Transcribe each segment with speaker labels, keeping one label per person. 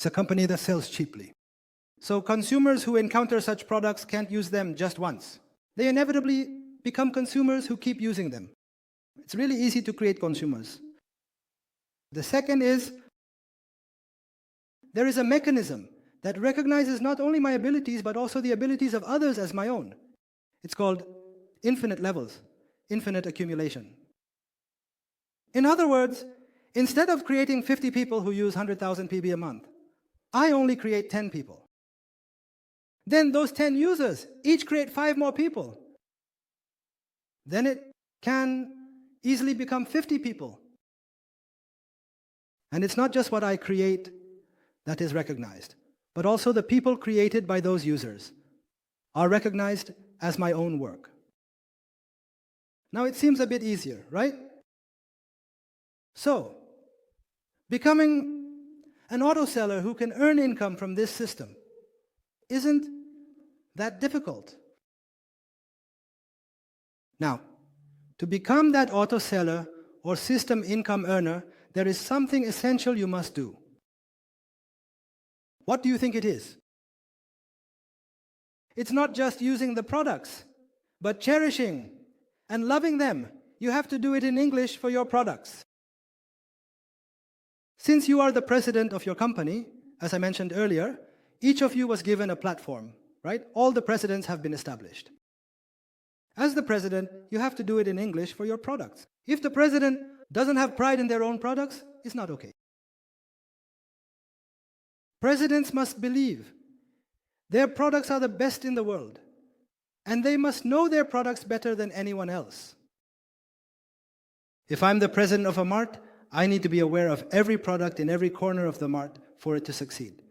Speaker 1: It's a company that sells cheaply. So consumers who encounter such products can't use them just once. They inevitably become consumers who keep using them. It's really easy to create consumers. The second is, there is a mechanism that recognizes not only my abilities, but also the abilities of others as my own. It's called infinite levels, infinite accumulation. In other words, instead of creating 50 people who use 100,000 PB a month, I only create 10 people. Then those 10 users each create 5 more people. Then it can easily become 50 people. And it's not just what I create that is recognized, but also the people created by those users are recognized as my own work. Now it seems a bit easier, right? So, becoming an auto seller who can earn income from this system isn't that difficult. Now, to become that auto seller or system income earner, there is something essential you must do. What do you think it is? It's not just using the products, but cherishing and loving them. You have to do it in English for your products. Since you are the president of your company, as I mentioned earlier, each of you was given a platform, right? All the presidents have been established. As the president, you have to do it in English for your products. If the president doesn't have pride in their own products, it's not okay. Presidents must believe their products are the best in the world, and they must know their products better than anyone else. If I'm the president of a mart, I need to be aware of every product in every corner of the mart for it to succeed.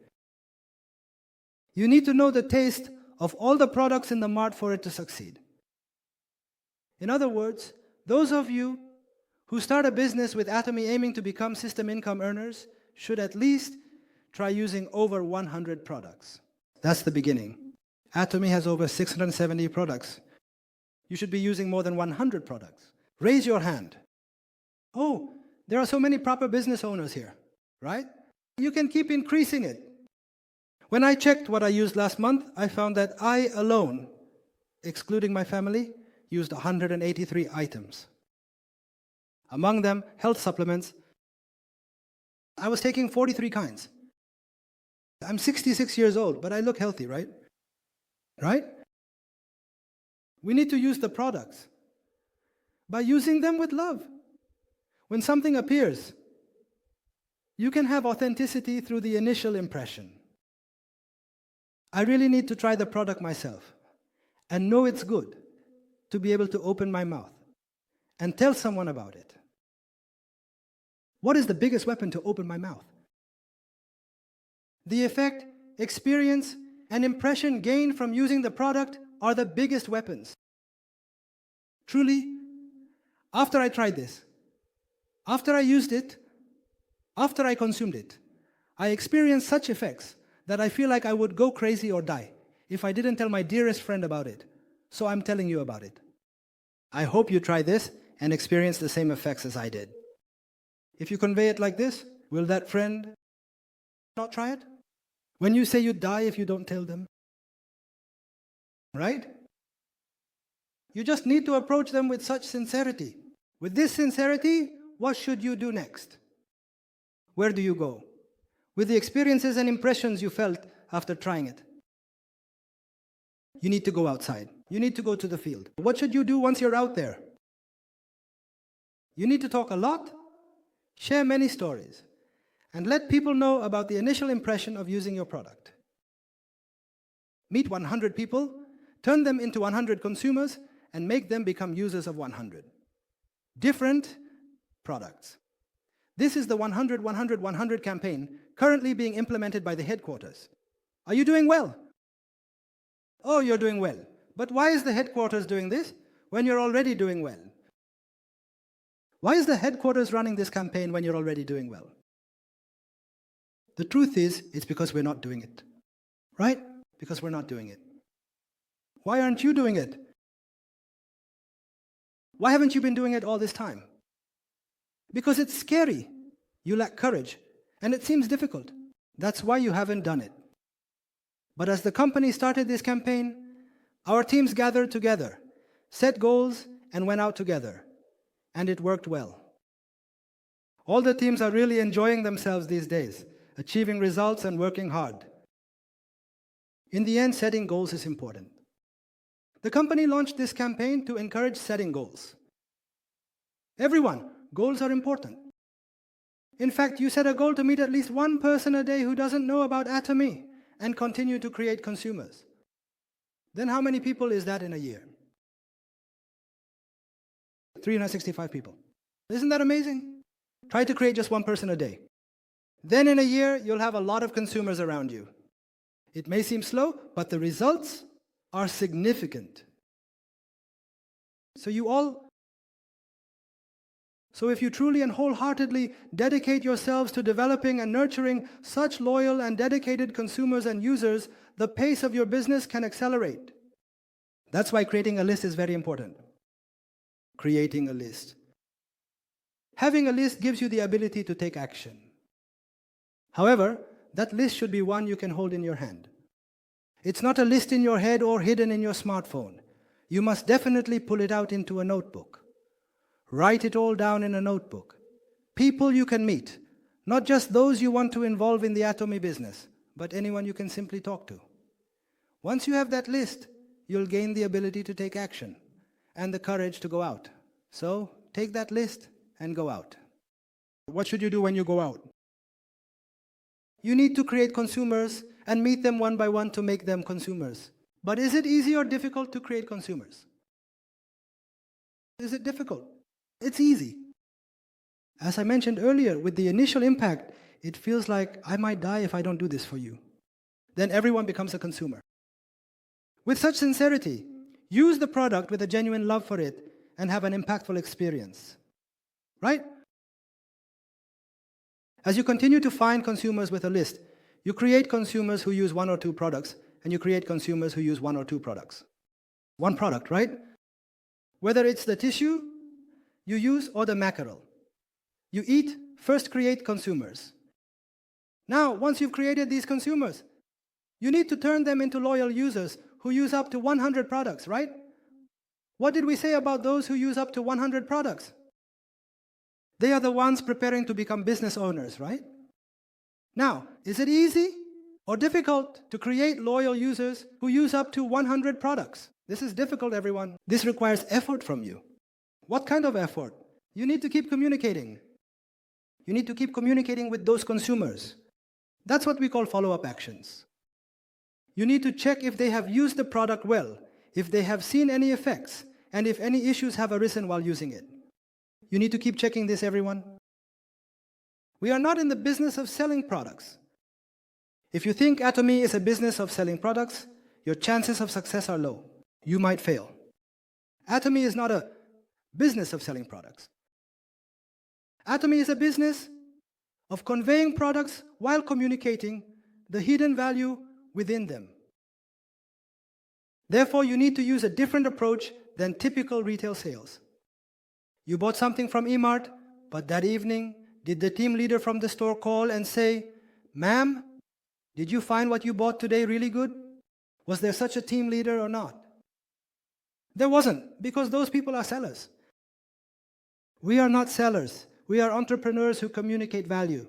Speaker 1: You need to know the taste of all the products in the mart for it to succeed. In other words, those of you who start a business with Atomy aiming to become system income earners should at least try using over 100 products. That's the beginning. Atomy has over 670 products. You should be using more than 100 products. Raise your hand. Oh, there are so many proper business owners here, right? You can keep increasing it. When I checked what I used last month, I found that I alone, excluding my family, used 183 items. Among them, health supplements. I was taking 43 kinds. I'm 66 years old, but I look healthy, right? Right? We need to use the products by using them with love. When something appears, you can have authenticity through the initial impression. I really need to try the product myself and know it's good to be able to open my mouth and tell someone about it. What is the biggest weapon to open my mouth? The effect, experience, and impression gained from using the product are the biggest weapons. Truly, after I tried this, after I used it, after I consumed it, I experienced such effects that I feel like I would go crazy or die if I didn't tell my dearest friend about it. So I'm telling you about it. I hope you try this and experience the same effects as I did. If you convey it like this, will that friend not try it? When you say you die if you don't tell them, right? You just need to approach them with such sincerity. With this sincerity, what should you do next? Where do you go? With the experiences and impressions you felt after trying it. You need to go outside. You need to go to the field. What should you do once you're out there? You need to talk a lot, share many stories, and let people know about the initial impression of using your product. Meet 100 people, turn them into 100 consumers, and make them become users of 100. Different products. This is the 100, 100, 100 campaign currently being implemented by the headquarters. Are you doing well? Oh, you're doing well. But why is the headquarters doing this when you're already doing well? Why is the headquarters running this campaign when you're already doing well? The truth is, it's because we're not doing it. Right? Because we're not doing it. Why aren't you doing it? Why haven't you been doing it all this time? Because it's scary. You lack courage. And it seems difficult. That's why you haven't done it. But as the company started this campaign, our teams gathered together, set goals, and went out together. And it worked well. All the teams are really enjoying themselves these days, achieving results and working hard. In the end, setting goals is important. The company launched this campaign to encourage setting goals. Everyone, goals are important. In fact, you set a goal to meet at least one person a day who doesn't know about Atomy and continue to create consumers. Then how many people is that in a year? 365 people. Isn't that amazing? Try to create just one person a day. Then in a year, you'll have a lot of consumers around you. It may seem slow, but the results are significant. So if you truly and wholeheartedly dedicate yourselves to developing and nurturing such loyal and dedicated consumers and users, the pace of your business can accelerate. That's why creating a list is very important. Creating a list. Having a list gives you the ability to take action. However, that list should be one you can hold in your hand. It's not a list in your head or hidden in your smartphone. You must definitely pull it out into a notebook. Write it all down in a notebook. People you can meet, not just those you want to involve in the Atomy business, but anyone you can simply talk to. Once you have that list, you'll gain the ability to take action and the courage to go out. So take that list and go out. What should you do when you go out? You need to create consumers and meet them one by one to make them consumers. But is it easy or difficult to create consumers? Is it difficult? It's easy. As I mentioned earlier, with the initial impact, it feels like I might die if I don't do this for you. Then everyone becomes a consumer. With such sincerity, use the product with a genuine love for it and have an impactful experience. Right? As you continue to find consumers with a list, you create consumers who use one or two products, and you create consumers who use one or two products. One product, right? Whether it's the tissue you use or the mackerel. You eat, first create consumers. Now, once you've created these consumers, you need to turn them into loyal users who use up to 100 products, right? What did we say about those who use up to 100 products? They are the ones preparing to become business owners, right? Now, is it easy or difficult to create loyal users who use up to 100 products? This is difficult, everyone. This requires effort from you. What kind of effort? You need to keep communicating. You need to keep communicating with those consumers. That's what we call follow-up actions. You need to check if they have used the product well, if they have seen any effects, and if any issues have arisen while using it. You need to keep checking this, everyone. We are not in the business of selling products. If you think Atomy is a business of selling products, your chances of success are low. You might fail. Atomy is not a business of selling products. Atomy is a business of conveying products while communicating the hidden value within them. Therefore, you need to use a different approach than typical retail sales. You bought something from eMart, but that evening, did the team leader from the store call and say, "Ma'am, did you find what you bought today really good?" Was there such a team leader or not? There wasn't, because those people are sellers. We are not sellers. We are entrepreneurs who communicate value.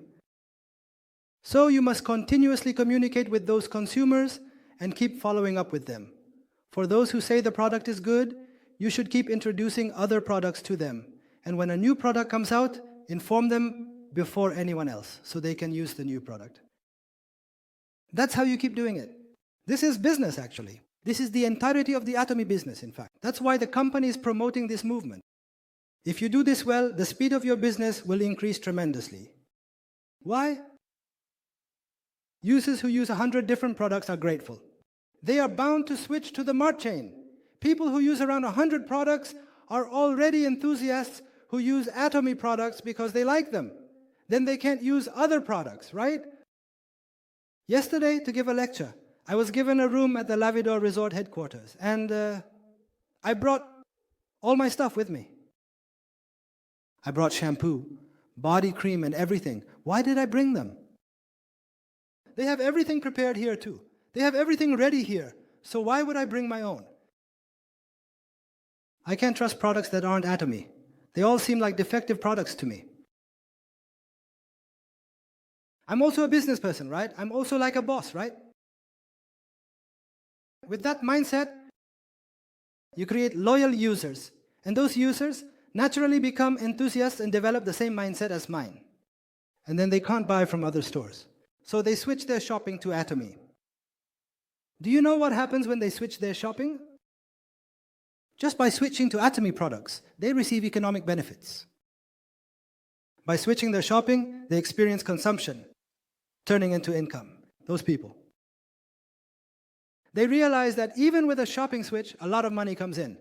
Speaker 1: So you must continuously communicate with those consumers and keep following up with them. For those who say the product is good, you should keep introducing other products to them. And when a new product comes out, inform them before anyone else so they can use the new product. That's how you keep doing it. This is business, actually. This is the entirety of the Atomy business, in fact. That's why the company is promoting this movement. If you do this well, the speed of your business will increase tremendously. Why? Users who use 100 different products are grateful. They are bound to switch to the Mart chain. People who use around 100 products are already enthusiasts who use Atomy products because they like them. Then they can't use other products, right? Yesterday, to give a lecture, I was given a room at the Lavidor Resort headquarters, and I brought all my stuff with me. I brought shampoo, body cream, and everything. Why did I bring them? They have everything prepared here too. They have everything ready here. So why would I bring my own? I can't trust products that aren't Atomy. They all seem like defective products to me. I'm also a business person, right? I'm also like a boss, right? With that mindset, you create loyal users. And those users naturally become enthusiasts and develop the same mindset as mine. And then they can't buy from other stores. So they switch their shopping to Atomy. Do you know what happens when they switch their shopping? Just by switching to Atomy products, they receive economic benefits. By switching their shopping, they experience consumption, turning into income. Those people. They realize that even with a shopping switch, a lot of money comes in.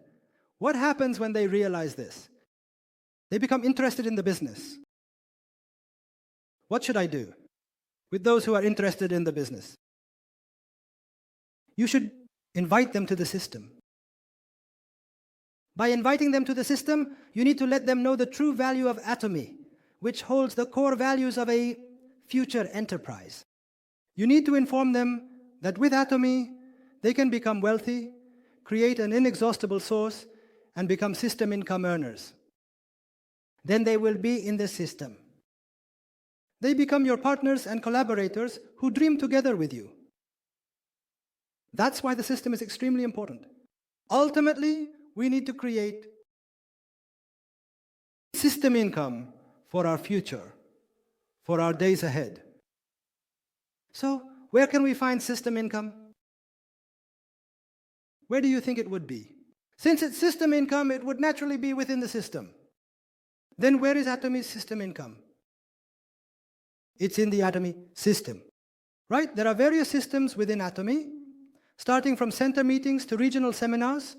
Speaker 1: What happens when they realize this? They become interested in the business. What should I do with those who are interested in the business? You should invite them to the system. By inviting them to the system, you need to let them know the true value of Atomy, which holds the core values of a future enterprise. You need to inform them that with Atomy, they can become wealthy, create an inexhaustible source, and become system income earners. Then they will be in the system. They become your partners and collaborators who dream together with you. That's why the system is extremely important. Ultimately, we need to create system income for our future, for our days ahead. So, where can we find system income? Where do you think it would be? Since it's system income, it would naturally be within the system. Then where is Atomy's system income? It's in the Atomy system, right? There are various systems within Atomy, starting from center meetings to regional seminars,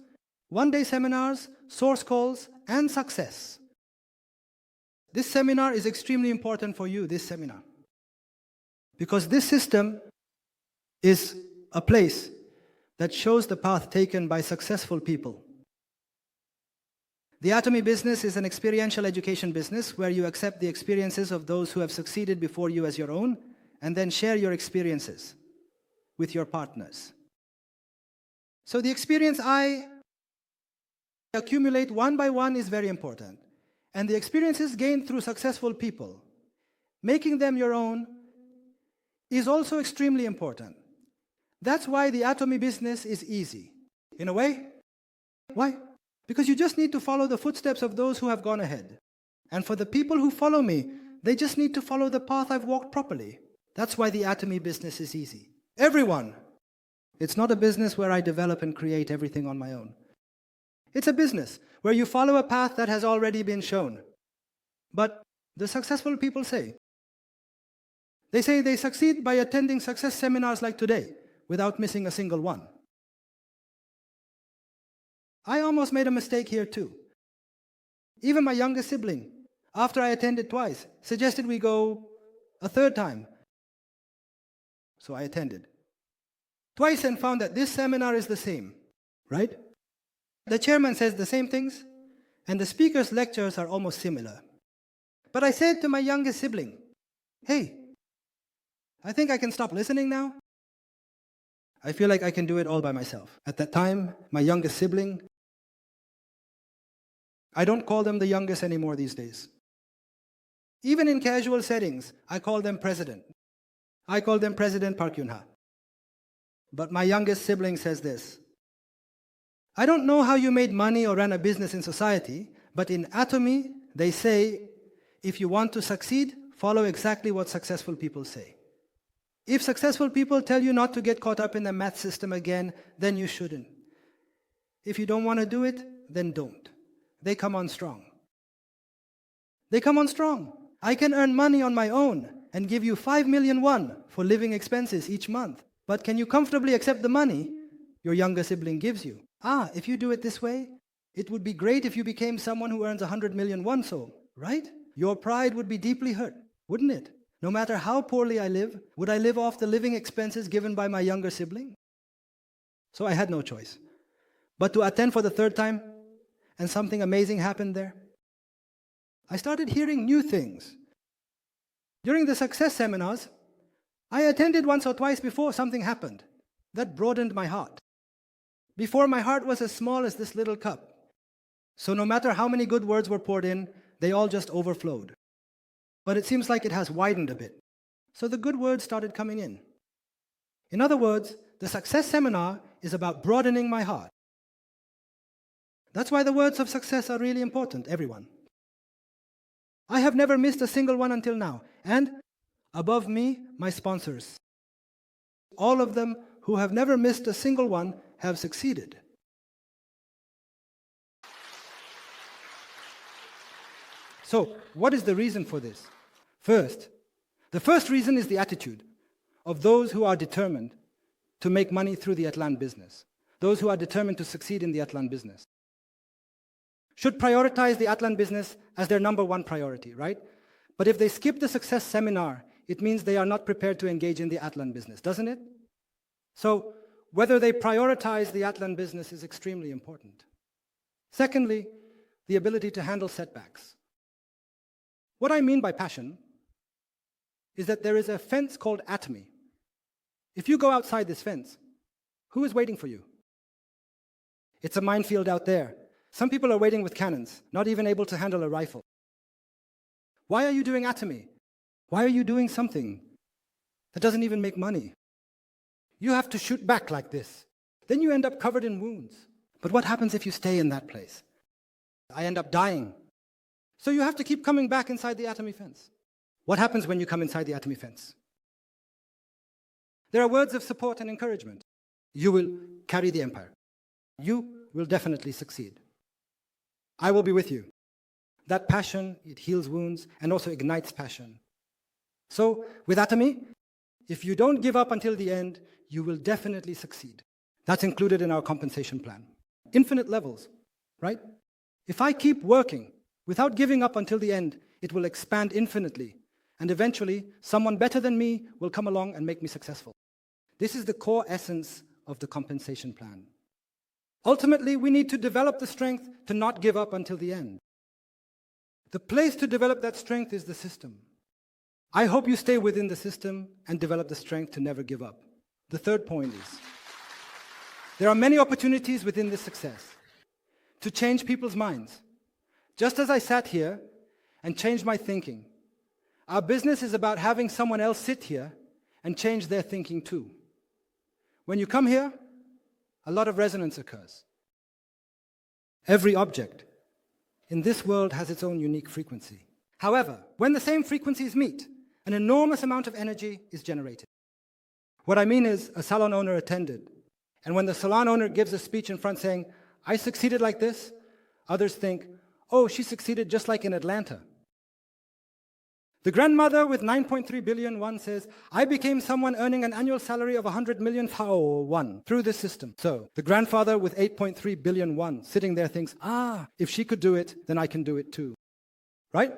Speaker 1: one-day seminars, source calls, and success. This seminar is extremely important for you, this seminar, because this system is a place that shows the path taken by successful people. The Atomy business is an experiential education business where you accept the experiences of those who have succeeded before you as your own, and then share your experiences with your partners. So the experience I accumulate one by one is very important. And the experiences gained through successful people, making them your own, is also extremely important. That's why the Atomy business is easy. In a way. Why? Because you just need to follow the footsteps of those who have gone ahead. And for the people who follow me, they just need to follow the path I've walked properly. That's why the Atomy business is easy. Everyone. It's not a business where I develop and create everything on my own. It's a business where you follow a path that has already been shown. But the successful people say they succeed by attending success seminars like today without missing a single one. I almost made a mistake here too. Even my youngest sibling, after I attended twice, suggested we go a third time. So I attended twice and found that this seminar is the same, right? The chairman says the same things, and the speaker's lectures are almost similar. But I said to my youngest sibling, hey, I think I can stop listening now. I feel like I can do it all by myself. At that time, my youngest sibling, I don't call them the youngest anymore these days. Even in casual settings, I call them president. I call them President Park Yun-ha. But my youngest sibling says this: I don't know how you made money or ran a business in society, but in Atomy, they say, if you want to succeed, follow exactly what successful people say. If successful people tell you not to get caught up in the math system again, then you shouldn't. If you don't want to do it, then don't. They come on strong. They come on strong. I can earn money on my own and give you 5 million won for living expenses each month. But can you comfortably accept the money your younger sibling gives you? If you do it this way, it would be great if you became someone who earns 100 million won, so, right? Your pride would be deeply hurt, wouldn't it? No matter how poorly I live, would I live off the living expenses given by my younger sibling? So I had no choice but to attend for the third time, and something amazing happened there. I started hearing new things. During the success seminars, I attended once or twice before something happened that broadened my heart. Before, my heart was as small as this little cup. So no matter how many good words were poured in, they all just overflowed. But it seems like it has widened a bit. So the good words started coming in. In other words, the success seminar is about broadening my heart. That's why the words of success are really important, everyone. I have never missed a single one until now. And above me, my sponsors. All of them who have never missed a single one have succeeded. So, what is the reason for this? The first reason is the attitude of those who are determined to make money through the Atlan business, those who are determined to succeed in the Atlan business. Should prioritize the Atlan business as their number one priority, right? But if they skip the success seminar, it means they are not prepared to engage in the Atlan business, doesn't it? So, whether they prioritize the Atlan business is extremely important. Secondly, the ability to handle setbacks. What I mean by passion is that there is a fence called Atomy. If you go outside this fence, who is waiting for you? It's a minefield out there. Some people are waiting with cannons, not even able to handle a rifle. Why are you doing Atomy? Why are you doing something that doesn't even make money? You have to shoot back like this. Then you end up covered in wounds. But what happens if you stay in that place? I end up dying. So you have to keep coming back inside the Atomy fence. What happens when you come inside the Atomy fence? There are words of support and encouragement. You will carry the empire. You will definitely succeed. I will be with you. That passion, it heals wounds and also ignites passion. So with Atomy, if you don't give up until the end, you will definitely succeed. That's included in our compensation plan. Infinite levels, right? If I keep working without giving up until the end, it will expand infinitely. And eventually, someone better than me will come along and make me successful. This is the core essence of the compensation plan. Ultimately, we need to develop the strength to not give up until the end. The place to develop that strength is the system. I hope you stay within the system and develop the strength to never give up. The third point is, there are many opportunities within this success to change people's minds. Just as I sat here and changed my thinking, our business is about having someone else sit here and change their thinking too. When you come here, a lot of resonance occurs. Every object in this world has its own unique frequency. However, when the same frequencies meet, an enormous amount of energy is generated. What I mean is, a salon owner attended, and when the salon owner gives a speech in front saying, I succeeded like this, others think, oh, she succeeded just like in Atlanta. The grandmother with 9.3 billion won says, I became someone earning an annual salary of 100 million won through this system. So the grandfather with 8.3 billion won sitting there thinks, if she could do it, then I can do it too. Right?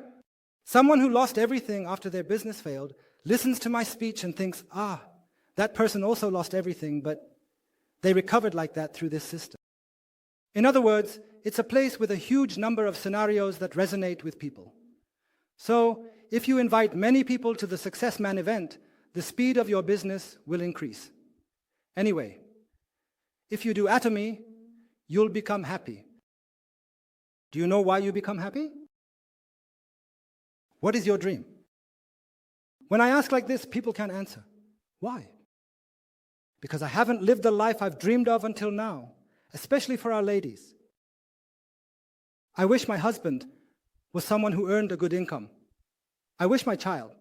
Speaker 1: Someone who lost everything after their business failed listens to my speech and thinks, that person also lost everything, but they recovered like that through this system. In other words, it's a place with a huge number of scenarios that resonate with people. So, if you invite many people to the Success Man event, the speed of your business will increase. Anyway, if you do Atomy, you'll become happy. Do you know why you become happy? What is your dream? When I ask like this, people can't answer. Why? Because I haven't lived the life I've dreamed of until now, especially for our ladies. I wish my husband was someone who earned a good income. I wish my child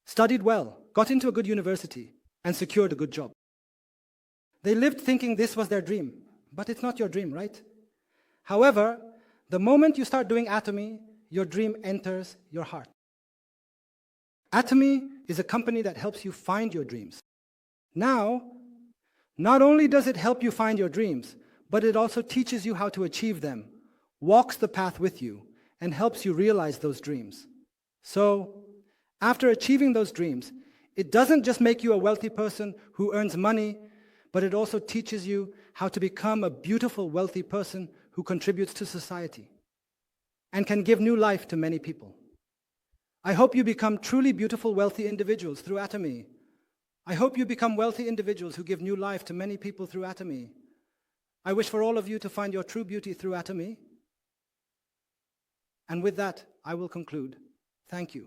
Speaker 1: studied well, got into a good university, and secured a good job. They lived thinking this was their dream, but it's not your dream, right? However, the moment you start doing Atomy, your dream enters your heart. Atomy is a company that helps you find your dreams. Now, not only does it help you find your dreams, but it also teaches you how to achieve them, walks the path with you, and helps you realize those dreams. So, after achieving those dreams, it doesn't just make you a wealthy person who earns money, but it also teaches you how to become a beautiful, wealthy person who contributes to society and can give new life to many people. I hope you become truly beautiful, wealthy individuals through Atomy. I hope you become wealthy individuals who give new life to many people through Atomy. I wish for all of you to find your true beauty through Atomy. And with that, I will conclude. Thank you.